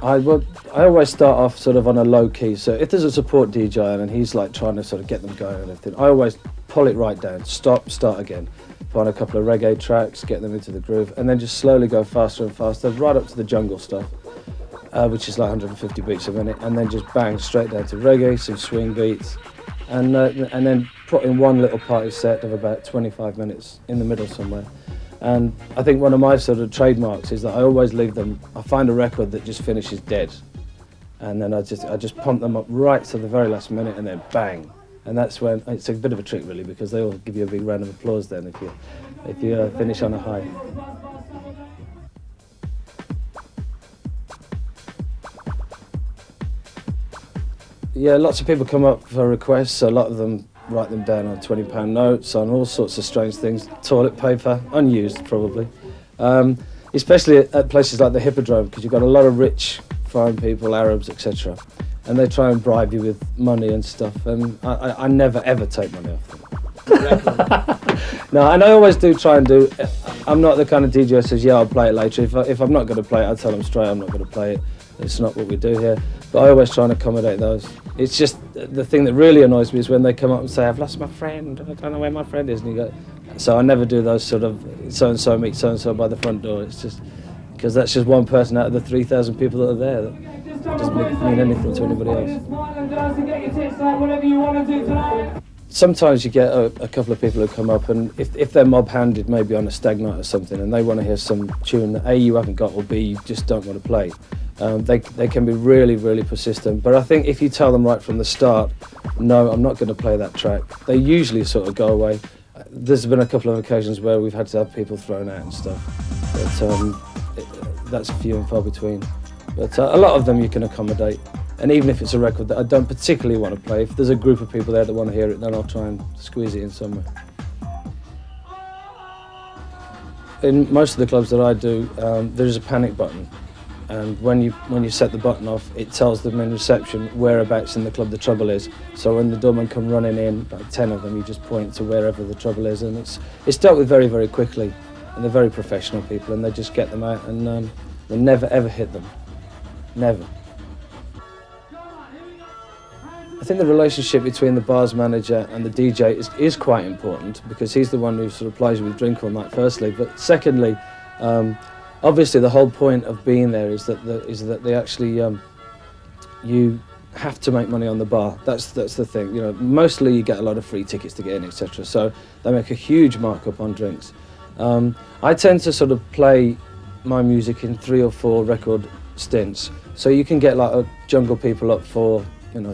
I always start off sort of on a low key. So if there's a support DJ and he's like trying to sort of get them going and everything, I always pull it right down, stop, start again. Find a couple of reggae tracks, get them into the groove, and then just slowly go faster and faster, right up to the jungle stuff, which is like 150 beats a minute, and then just bang straight down to reggae, some swing beats, and then put in one little party set of about 25 minutes in the middle somewhere. And I think one of my sort of trademarks is that I always leave them, I find a record that just finishes dead, and then I just pump them up right to the very last minute, and then bang. And that's when, it's a bit of a trick really, because they all give you a big round of applause then if you finish on a high. Yeah, lots of people come up for requests, a lot of them write them down on £20 notes, on all sorts of strange things, toilet paper, unused probably. Especially at places like the Hippodrome, because you've got a lot of rich foreign people, Arabs, etc. And they try and bribe you with money and stuff, and I never ever take money off them. No, and I always do try and do, I'm not the kind of DJ who says, yeah, I'll play it later. If I'm not going to play it, I'll tell them straight I'm not going to play it. It's not what we do here. But I always try and accommodate those. It's just, the thing that really annoys me is when they come up and say, I've lost my friend, I don't know where my friend is. And you go, so I never do those sort of, so-and-so meet so-and-so by the front door. It's just, because that's just one person out of the 3,000 people that are there. That doesn't mean anything to anybody else. Sometimes you get a couple of people who come up, and if they're mob-handed maybe on a stag night or something, and they want to hear some tune that A, you haven't got, or B, you just don't want to play, they can be really, really persistent. But I think if you tell them right from the start, no, I'm not going to play that track, they usually sort of go away. There's been a couple of occasions where we've had to have people thrown out and stuff, but that's few and far between. But a lot of them you can accommodate. And even if it's a record that I don't particularly want to play, if there's a group of people there that want to hear it, then I'll try and squeeze it in somewhere. In most of the clubs that I do, there's a panic button. And when you set the button off, it tells them in reception whereabouts in the club the trouble is. So when the doormen come running in, like 10 of them, you just point to wherever the trouble is. And it's dealt with very, very quickly. And they're very professional people, and they just get them out, and they never, ever hit them. Never. I think the relationship between the bars manager and the DJ is quite important, because he's the one who sort of plays with drink all night, firstly. But secondly, obviously the whole point of being there is that they actually, you have to make money on the bar. That's the thing. You know, mostly you get a lot of free tickets to get in, etc. So they make a huge markup on drinks. I tend to sort of play my music in 3 or 4 record stints. So you can get like a jungle people up for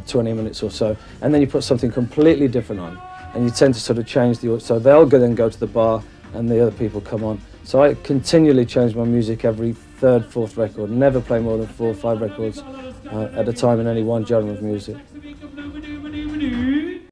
20 minutes or so, and then you put something completely different on, and you tend to sort of change so they'll then go to the bar and the other people come on. So I continually change my music every 3rd, 4th record, never play more than 4 or 5 records at a time in any one genre of music.